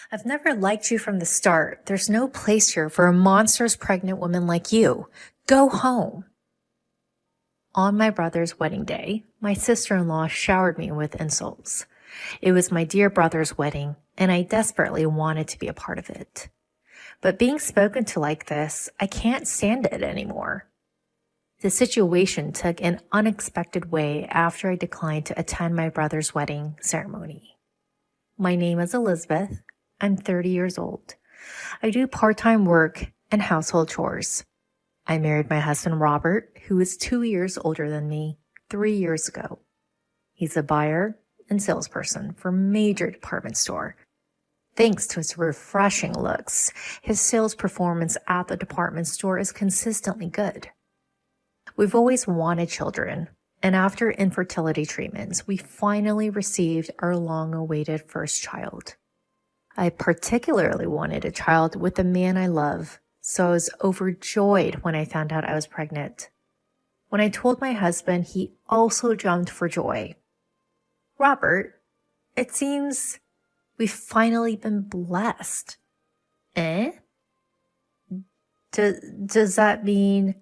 I've never liked you from the start. There's no place here for a monstrous pregnant woman like you. Go home. On my brother's wedding day, my sister-in-law showered me with insults. It was my dear brother's wedding, and I desperately wanted to be a part of it. But being spoken to like this, I can't stand it anymore. The situation took an unexpected way after I declined to attend my brother's wedding ceremony. My name is Elizabeth. I'm 30 years old. I do part-time work and household chores. I married my husband Robert, who is 2 years older than me, 3 years ago. He's a buyer and salesperson for a major department store. Thanks to his refreshing looks, his sales performance at the department store is consistently good. We've always wanted children, and after infertility treatments, we finally received our long-awaited first child. I particularly wanted a child with the man I love, so I was overjoyed when I found out I was pregnant. When I told my husband, he also jumped for joy. Robert, it seems we've finally been blessed. Eh? Does that mean...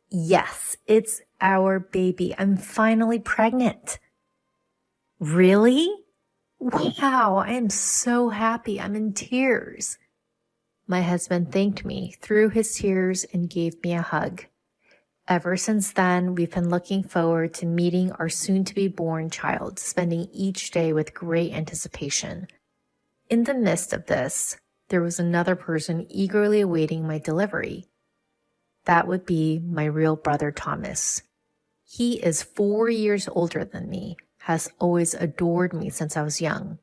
Yes, it's our baby. I'm finally pregnant. Really? Wow, I am so happy. I'm in tears. My husband thanked me through his tears and gave me a hug. Ever since then, we've been looking forward to meeting our soon-to-be-born child, spending each day with great anticipation. In the midst of this, there was another person eagerly awaiting my delivery. That would be my real brother, Thomas. He is 4 years older than me, has always adored me since I was young.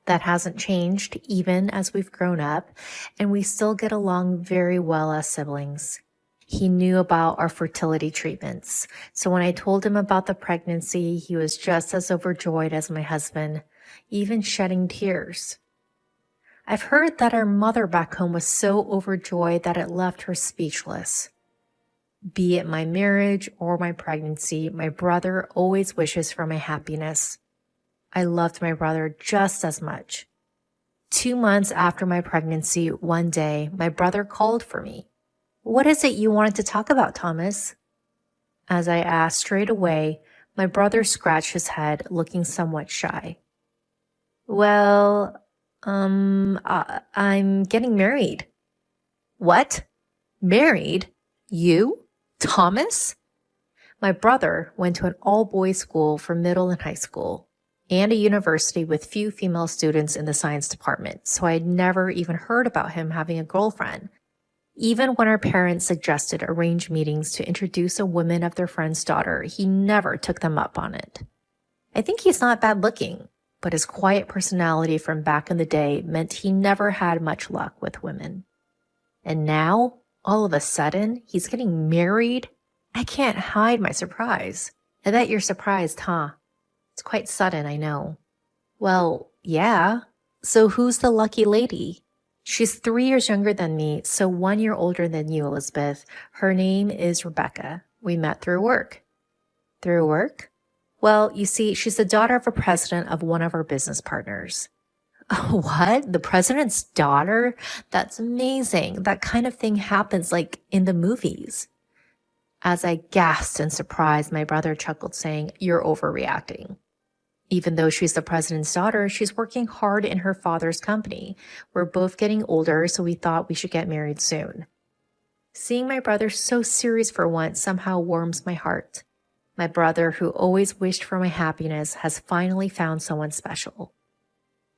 That hasn't changed even as we've grown up, and we still get along very well as siblings. He knew about our fertility treatments, so when I told him about the pregnancy, he was just as overjoyed as my husband, even shedding tears. I've heard that our mother back home was so overjoyed that it left her speechless. Be it my marriage or my pregnancy, my brother always wishes for my happiness. I loved my brother just as much. 2 months after my pregnancy, one day, my brother called for me. What is it you wanted to talk about, Thomas? As I asked straight away, my brother scratched his head, looking somewhat shy. Well, I'm getting married. What? Married? You? Thomas? My brother went to an all-boys school for middle and high school, and a university with few female students in the science department, so I had never even heard about him having a girlfriend. Even when our parents suggested arranged meetings to introduce a woman of their friend's daughter, he never took them up on it. I think he's not bad looking, but his quiet personality from back in the day meant he never had much luck with women. And now, all of a sudden, he's getting married? I can't hide my surprise. I bet you're surprised, huh? It's quite sudden, I know. Well, yeah. So who's the lucky lady? She's 3 years younger than me, so 1 year older than you, Elizabeth. Her name is Rebecca. We met through work. Through work? Well, you see, she's the daughter of a president of one of our business partners. What? The president's daughter? That's amazing. That kind of thing happens like in the movies. As I gasped in surprise, my brother chuckled, saying, "You're overreacting." Even though she's the president's daughter, she's working hard in her father's company. We're both getting older, so we thought we should get married soon. Seeing my brother so serious for once somehow warms my heart. My brother, who always wished for my happiness, has finally found someone special.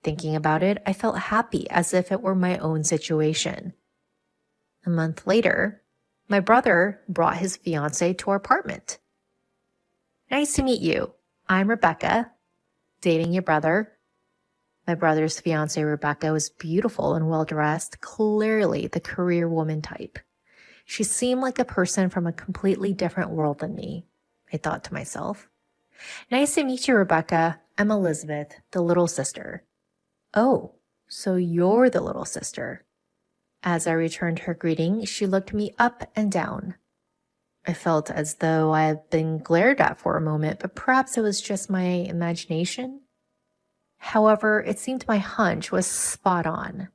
Thinking about it, I felt happy as if it were my own situation. A month later, my brother brought his fiancée to our apartment. Nice to meet you. I'm Rebecca, dating your brother. My brother's fiancée, Rebecca, was beautiful and well-dressed, clearly the career woman type. She seemed like a person from a completely different world than me, I thought to myself. Nice to meet you, Rebecca. I'm Elizabeth, the little sister. Oh, so you're the little sister. As I returned her greeting, she looked me up and down. I felt as though I had been glared at for a moment, but perhaps it was just my imagination. However, it seemed my hunch was spot on.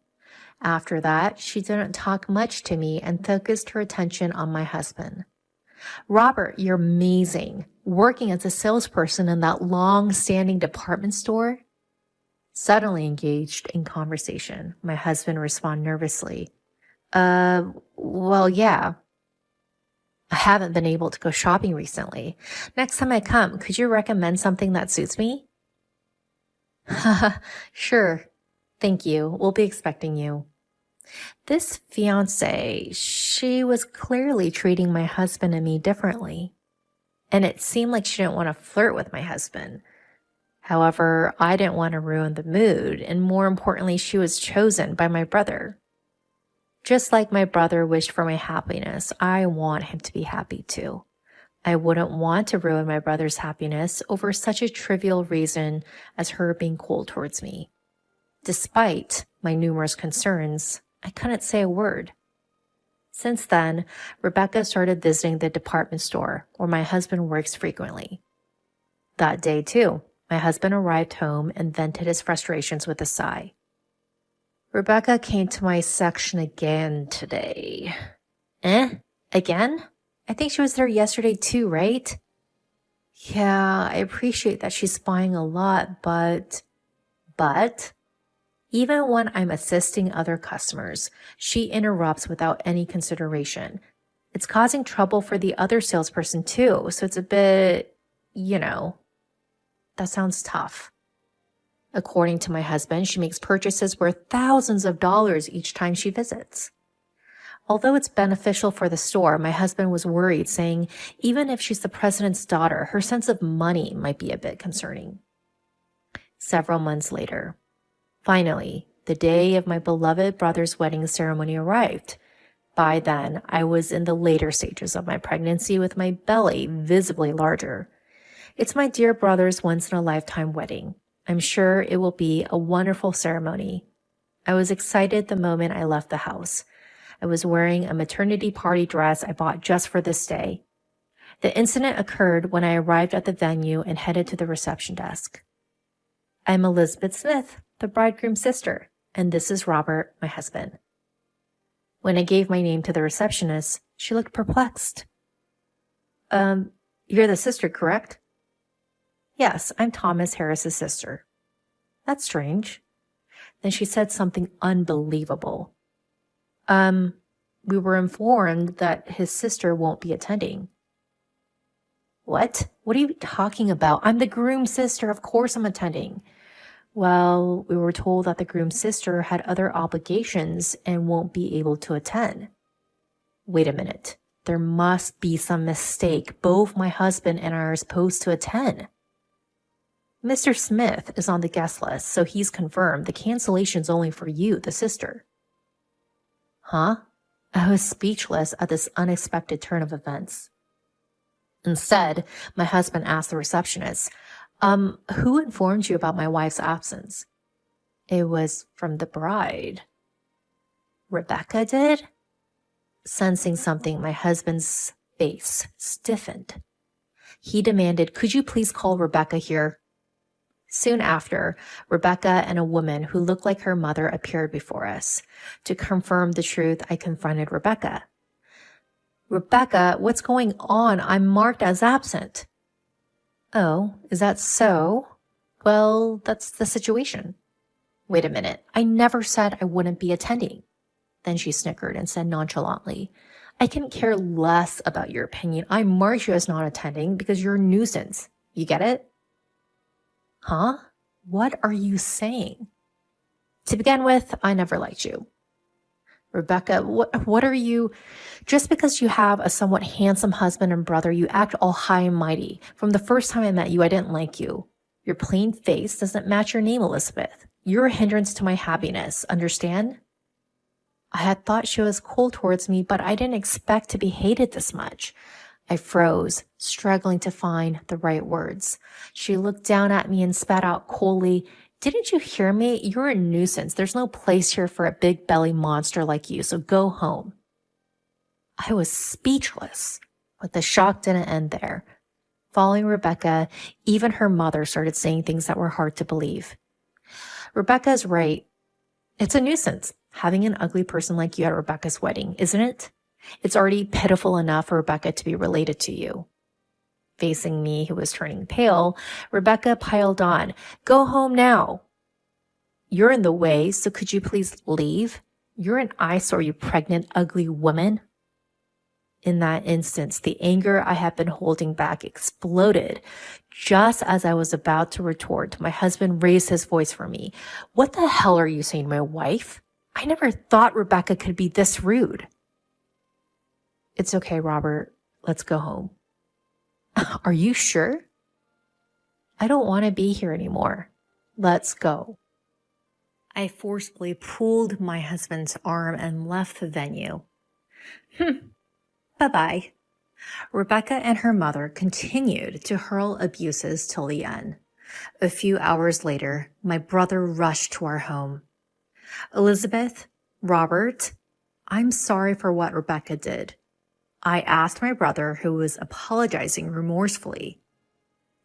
After that, she didn't talk much to me and focused her attention on my husband. Robert, you're amazing. Working as a salesperson in that long-standing department store? Suddenly engaged in conversation, my husband responded nervously. Well, yeah. I haven't been able to go shopping recently. Next time I come, could you recommend something that suits me? Sure. Thank you. We'll be expecting you. This fiance, she was clearly treating my husband and me differently. And it seemed like she didn't want to flirt with my husband. However, I didn't want to ruin the mood, and more importantly, she was chosen by my brother. Just like my brother wished for my happiness, I want him to be happy too. I wouldn't want to ruin my brother's happiness over such a trivial reason as her being cold towards me. Despite my numerous concerns, I couldn't say a word. Since then, Rebecca started visiting the department store where my husband works frequently. That day, too, my husband arrived home and vented his frustrations with a sigh. Rebecca came to my section again today. Again? I think she was there yesterday too, right? Yeah, I appreciate that she's buying a lot, but even when I'm assisting other customers, she interrupts without any consideration. It's causing trouble for the other salesperson too, so it's a bit, that sounds tough. According to my husband, she makes purchases worth thousands of dollars each time she visits. Although it's beneficial for the store, my husband was worried, saying even if she's the president's daughter, her sense of money might be a bit concerning. Several months later, finally, the day of my beloved brother's wedding ceremony arrived. By then, I was in the later stages of my pregnancy with my belly visibly larger. It's my dear brother's once-in-a-lifetime wedding. I'm sure it will be a wonderful ceremony. I was excited the moment I left the house. I was wearing a maternity party dress I bought just for this day. The incident occurred when I arrived at the venue and headed to the reception desk. I'm Elizabeth Smith, the bridegroom's sister, and this is Robert, my husband. When I gave my name to the receptionist, she looked perplexed. You're the sister, correct? Yes, I'm Thomas Harris's sister. That's strange. Then she said something unbelievable. We were informed that his sister won't be attending. What? What are you talking about? I'm the groom's sister. Of course I'm attending. Well, we were told that the groom's sister had other obligations and won't be able to attend. Wait a minute. There must be some mistake. Both my husband and I are supposed to attend. Mr. Smith is on the guest list, so he's confirmed the cancellation's only for you, the sister. Huh? I was speechless at this unexpected turn of events. Instead, my husband asked the receptionist, who informed you about my wife's absence? It was from the bride. Rebecca did? Sensing something, my husband's face stiffened. He demanded, could you please call Rebecca here? Soon after, Rebecca and a woman who looked like her mother appeared before us. To confirm the truth, I confronted Rebecca. Rebecca, what's going on? I'm marked as absent. Oh, is that so? Well, that's the situation. Wait a minute. I never said I wouldn't be attending. Then she snickered and said nonchalantly, I can care less about your opinion. I marked you as not attending because you're a nuisance. You get it? Huh? What are you saying? To begin with, I never liked you. Rebecca, what are you? Just because you have a somewhat handsome husband and brother, you act all high and mighty. From the first time I met you, I didn't like you. Your plain face doesn't match your name, Elizabeth. You're a hindrance to my happiness, understand? I had thought she was cold towards me, but I didn't expect to be hated this much. I froze, struggling to find the right words. She looked down at me and spat out coldly, didn't you hear me? You're a nuisance. There's no place here for a big belly monster like you, so go home. I was speechless, but the shock didn't end there. Following Rebecca, even her mother started saying things that were hard to believe. Rebecca is right. It's a nuisance having an ugly person like you at Rebecca's wedding, isn't it? It's already pitiful enough for Rebecca to be related to you. Facing me, who was turning pale, Rebecca piled on, "Go home now. You're in the way, so could you please leave? You're an eyesore, you pregnant, ugly woman." In that instance, the anger I had been holding back exploded. Just as I was about to retort, my husband raised his voice for me. "What the hell are you saying to my wife? I never thought Rebecca could be this rude." "It's okay, Robert. Let's go home." "Are you sure?" "I don't want to be here anymore. Let's go." I forcibly pulled my husband's arm and left the venue. Bye-bye. Rebecca and her mother continued to hurl abuses till the end. A few hours later, my brother rushed to our home. "Elizabeth, Robert, I'm sorry for what Rebecca did." I asked my brother, who was apologizing remorsefully.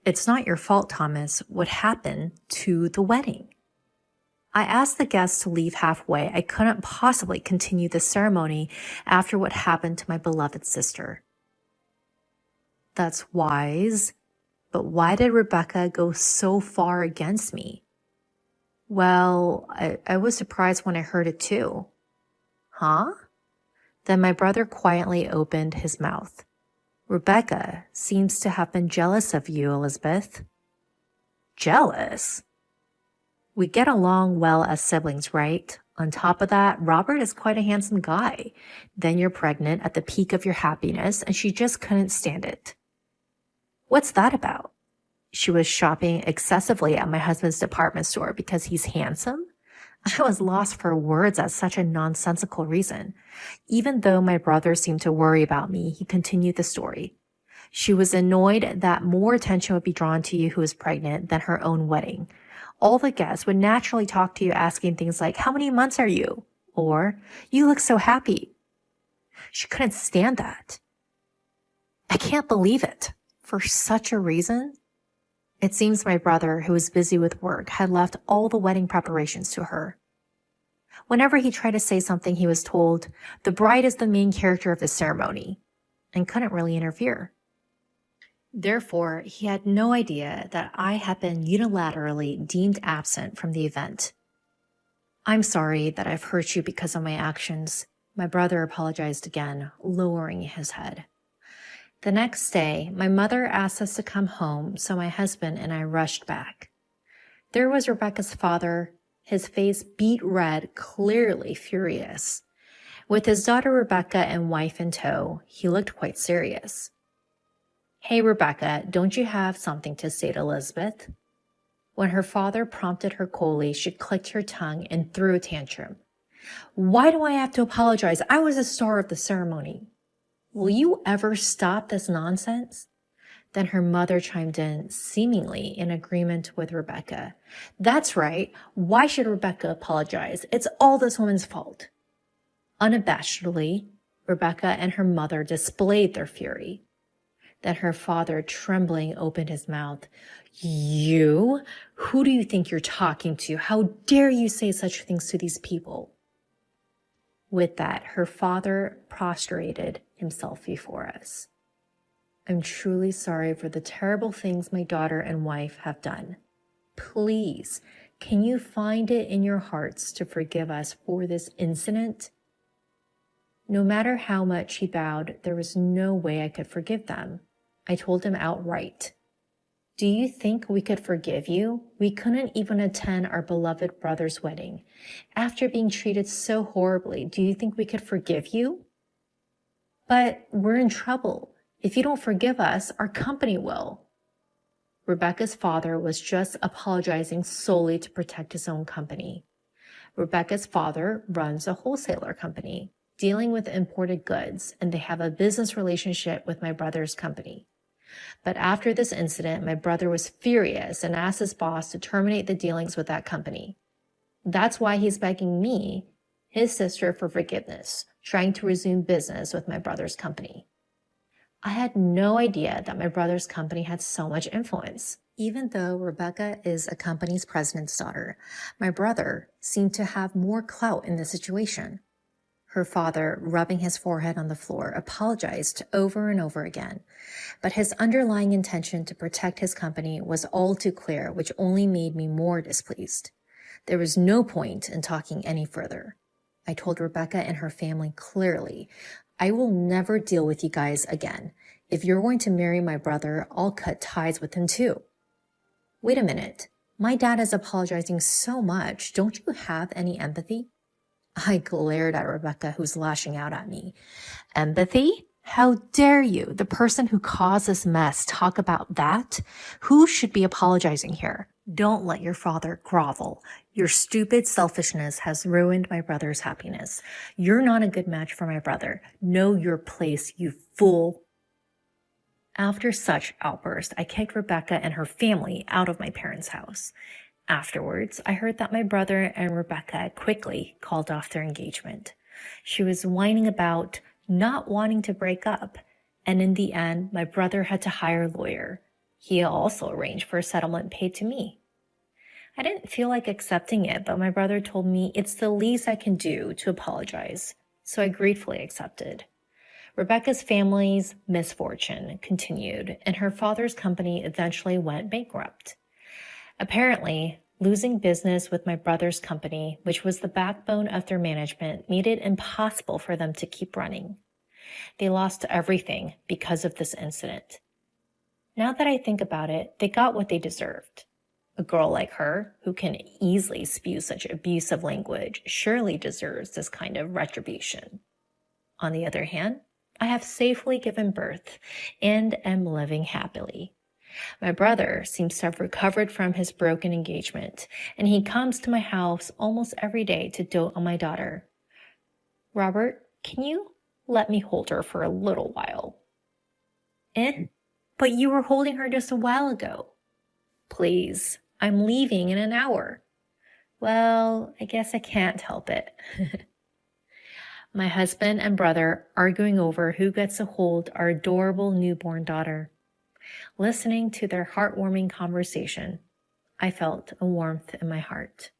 "It's not your fault, Thomas. What happened to the wedding?" I asked the guests to leave halfway. I couldn't possibly continue the ceremony after what happened to my beloved sister. That's wise, but why did Rebecca go so far against me? Well, I was surprised when I heard it too. Huh? Then my brother quietly opened his mouth. "Rebecca seems to have been jealous of you, Elizabeth." "Jealous?" "We get along well as siblings, right? On top of that, Robert is quite a handsome guy. Then you're pregnant at the peak of your happiness, and she just couldn't stand it." "What's that about?" "She was shopping excessively at my husband's department store because he's handsome?" I was lost for words at such a nonsensical reason. Even though my brother seemed to worry about me, he continued the story. "She was annoyed that more attention would be drawn to you who is pregnant than her own wedding. All the guests would naturally talk to you asking things like, 'How many months are you?' Or, 'You look so happy.' She couldn't stand that." I can't believe it. For such a reason? It seems my brother, who was busy with work, had left all the wedding preparations to her. Whenever he tried to say something, he was told, "The bride is the main character of the ceremony," and couldn't really interfere. Therefore, he had no idea that I had been unilaterally deemed absent from the event. "I'm sorry that I've hurt you because of my actions." My brother apologized again, lowering his head. The next day, my mother asked us to come home, so my husband and I rushed back. There was Rebecca's father, his face beet red, clearly furious. With his daughter Rebecca and wife in tow, he looked quite serious. "Hey, Rebecca, don't you have something to say to Elizabeth?" When her father prompted her coolly, she clicked her tongue and threw a tantrum. "Why do I have to apologize? I was the star of the ceremony." "Will you ever stop this nonsense?" Then her mother chimed in, seemingly in agreement with Rebecca. "That's right. Why should Rebecca apologize? It's all this woman's fault." Unabashedly, Rebecca and her mother displayed their fury. Then her father, trembling, opened his mouth. "You? Who do you think you're talking to? How dare you say such things to these people?" With that, her father prostrated himself before us. "I'm truly sorry for the terrible things my daughter and wife have done. Please, can you find it in your hearts to forgive us for this incident?" No matter how much he bowed, there was no way I could forgive them. I told him outright, "Do you think we could forgive you? We couldn't even attend our beloved brother's wedding. After being treated so horribly, do you think we could forgive you?" "But we're in trouble. If you don't forgive us, our company will." Rebecca's father was just apologizing solely to protect his own company. Rebecca's father runs a wholesaler company dealing with imported goods, and they have a business relationship with my brother's company. But after this incident, my brother was furious and asked his boss to terminate the dealings with that company. That's why he's begging me, his sister, for forgiveness, trying to resume business with my brother's company. I had no idea that my brother's company had so much influence. Even though Rebecca is a company's president's daughter, my brother seemed to have more clout in the situation. Her father, rubbing his forehead on the floor, apologized over and over again, but his underlying intention to protect his company was all too clear, which only made me more displeased. There was no point in talking any further. I told Rebecca and her family clearly, I will never deal with you guys again. If you're going to marry my brother, I'll cut ties with him too. Wait a minute. My dad is apologizing so much. Don't you have any empathy? I glared at Rebecca, who's lashing out at me. Empathy? How dare you, the person who caused this mess, talk about that? Who should be apologizing here? Don't let your father grovel. Your stupid selfishness has ruined my brother's happiness. You're not a good match for my brother. Know your place, you fool. After such outburst, I kicked Rebecca and her family out of my parents' house. Afterwards, I heard that my brother and Rebecca quickly called off their engagement. She was whining about not wanting to break up, and in the end, my brother had to hire a lawyer. He also arranged for a settlement paid to me. I didn't feel like accepting it, but my brother told me it's the least I can do to apologize, so I gratefully accepted. Rebecca's family's misfortune continued, and her father's company eventually went bankrupt. Apparently, losing business with my brother's company, which was the backbone of their management, made it impossible for them to keep running. They lost everything because of this incident. Now that I think about it, they got what they deserved. A girl like her, who can easily spew such abusive language, surely deserves this kind of retribution. On the other hand, I have safely given birth and am living happily. My brother seems to have recovered from his broken engagement, and he comes to my house almost every day to dote on my daughter. Robert, can you let me hold her for a little while? But you were holding her just a while ago. Please, I'm leaving in an hour. Well, I guess I can't help it. My husband and brother arguing over who gets to hold our adorable newborn daughter. Listening to their heartwarming conversation, I felt a warmth in my heart.